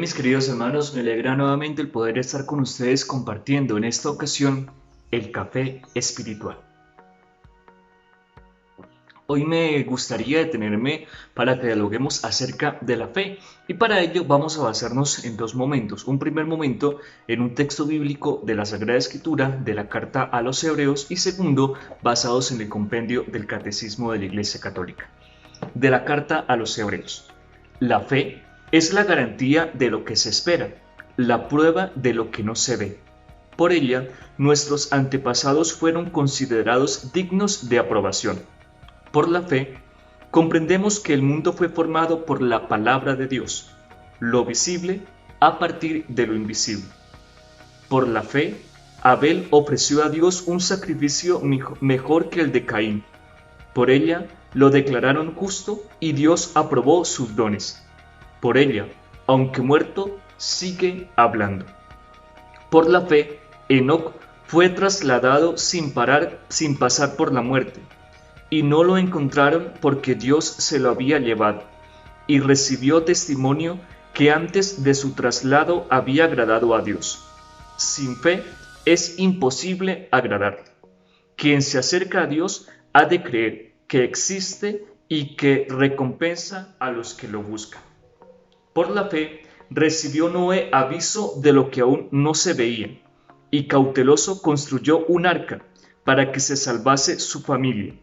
mis queridos hermanos, me alegra nuevamente el poder estar con ustedes compartiendo en esta ocasión el café espiritual. Hoy me gustaría detenerme para que dialoguemos acerca de la fe y para ello vamos a basarnos en dos momentos. Un primer momento en un texto bíblico de la Sagrada Escritura, de la carta a los Hebreos, y segundo, basados en el compendio del Catecismo de la Iglesia Católica. De la carta a los Hebreos. La fe es la garantía de lo que se espera, la prueba de lo que no se ve. Por ella, nuestros antepasados fueron considerados dignos de aprobación. Por la fe, comprendemos que el mundo fue formado por la palabra de Dios, lo visible a partir de lo invisible. Por la fe, Abel ofreció a Dios un sacrificio mejor que el de Caín. Por ella, lo declararon justo y Dios aprobó sus dones. Por ella, aunque muerto, sigue hablando. Por la fe, Enoc fue trasladado sin pasar por la muerte, y no lo encontraron porque Dios se lo había llevado, y recibió testimonio que antes de su traslado había agradado a Dios. Sin fe es imposible agradarle. Quien se acerca a Dios ha de creer que existe y que recompensa a los que lo buscan. Por la fe recibió Noé aviso de lo que aún no se veía, y cauteloso construyó un arca para que se salvase su familia.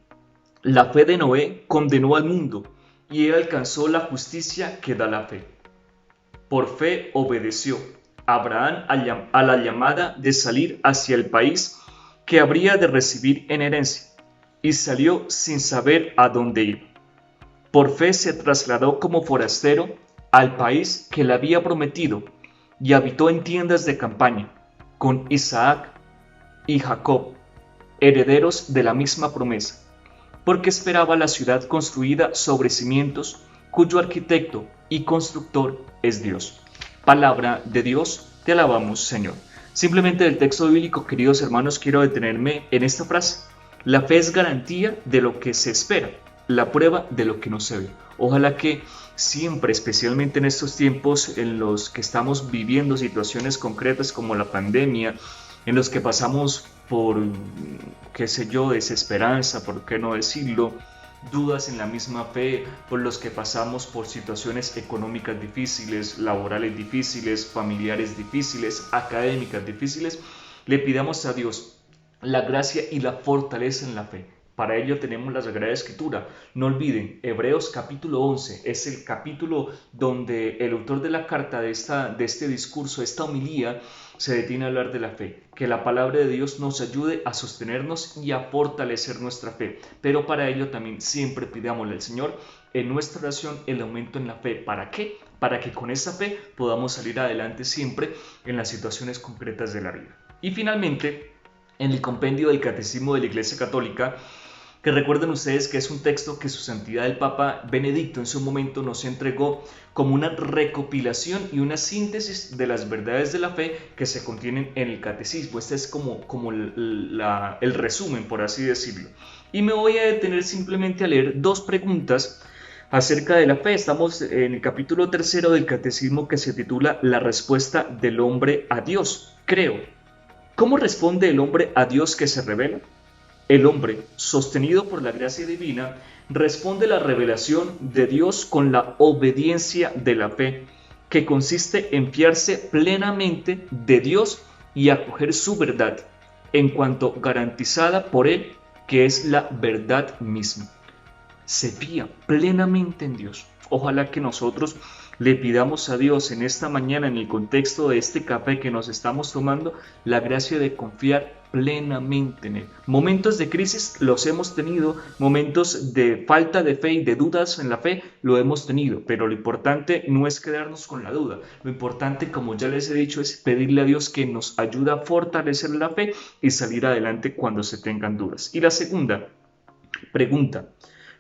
La fe de Noé condenó al mundo, y él alcanzó la justicia que da la fe. Por fe obedeció Abraham a la llamada de salir hacia el país que habría de recibir en herencia, y salió sin saber a dónde iba. Por fe se trasladó como forastero al país que le había prometido, y habitó en tiendas de campaña, con Isaac y Jacob, herederos de la misma promesa, porque esperaba la ciudad construida sobre cimientos, cuyo arquitecto y constructor es Dios. Palabra de Dios, te alabamos, Señor. Simplemente del texto bíblico, queridos hermanos, quiero detenerme en esta frase. La fe es garantía de lo que se espera, la prueba de lo que no se ve. Ojalá que siempre, especialmente en estos tiempos en los que estamos viviendo situaciones concretas como la pandemia, en los que pasamos por, desesperanza, por qué no decirlo, dudas en la misma fe, por los que pasamos por situaciones económicas difíciles, laborales difíciles, familiares difíciles, académicas difíciles, le pidamos a Dios la gracia y la fortaleza en la fe. Para ello tenemos la Sagrada Escritura. No olviden, Hebreos capítulo 11 es el capítulo donde el autor de la carta de este discurso, esta homilía, se detiene a hablar de la fe. Que la palabra de Dios nos ayude a sostenernos y a fortalecer nuestra fe. Pero para ello también siempre pidámosle al Señor en nuestra oración el aumento en la fe. ¿Para qué? Para que con esa fe podamos salir adelante siempre en las situaciones concretas de la vida. Y finalmente, en el compendio del Catecismo de la Iglesia Católica, que recuerden ustedes que es un texto que su santidad el Papa Benedicto en su momento nos entregó como una recopilación y una síntesis de las verdades de la fe que se contienen en el catecismo. Este es como el resumen, por así decirlo. Y me voy a detener simplemente a leer dos preguntas acerca de la fe. Estamos en el capítulo 3 del catecismo, que se titula La respuesta del hombre a Dios. Creo. ¿Cómo responde el hombre a Dios que se revela? El hombre, sostenido por la gracia divina, responde a la revelación de Dios con la obediencia de la fe, que consiste en fiarse plenamente de Dios y acoger su verdad, en cuanto garantizada por Él, que es la verdad misma. Se fía plenamente en Dios. Ojalá que nosotros le pidamos a Dios en esta mañana, en el contexto de este café que nos estamos tomando, la gracia de confiar plenamente en Él. Momentos de crisis los hemos tenido, momentos de falta de fe y de dudas en la fe lo hemos tenido, pero lo importante no es quedarnos con la duda. Lo importante, como ya les he dicho, es pedirle a Dios que nos ayude a fortalecer la fe y salir adelante cuando se tengan dudas. Y la segunda pregunta: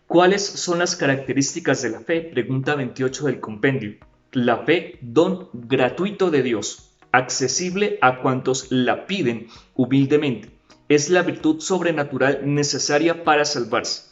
¿cuáles son las características de la fe? Pregunta 28 del compendio. La fe, don gratuito de Dios, accesible a cuantos la piden humildemente. Es la virtud sobrenatural necesaria para salvarse.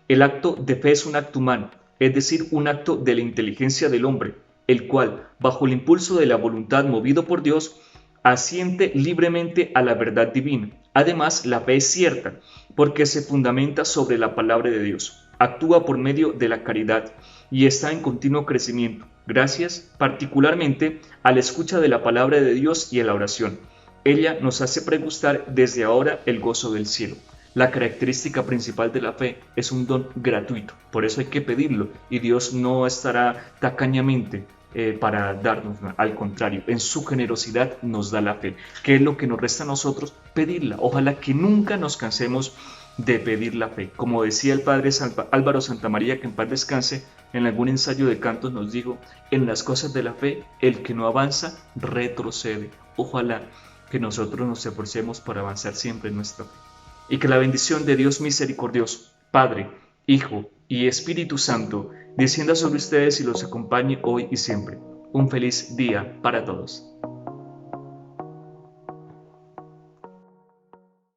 El acto de fe es un acto humano, es decir, un acto de la inteligencia del hombre. el cual, bajo el impulso de la voluntad movido por Dios, asiente libremente a la verdad divina. Además, la fe es cierta, porque se fundamenta sobre la palabra de Dios, actúa por medio de la caridad y está en continuo crecimiento, gracias particularmente a la escucha de la palabra de Dios y a la oración. Ella nos hace pregustar desde ahora el gozo del cielo. La característica principal de la fe es un don gratuito, por eso hay que pedirlo y Dios no estará tacañamente para darnos, al contrario, en su generosidad nos da la fe. ¿Qué es lo que nos resta a nosotros? Pedirla. Ojalá que nunca nos cansemos de pedir la fe. Como decía el padre Álvaro Santamaría, que en paz descanse, en algún ensayo de cantos nos dijo: en las cosas de la fe, el que no avanza, retrocede. Ojalá que nosotros nos esforcemos para avanzar siempre en nuestra fe. Y que la bendición de Dios misericordioso, Padre, Hijo y Espíritu Santo, descienda sobre ustedes y los acompañe hoy y siempre. Un feliz día para todos.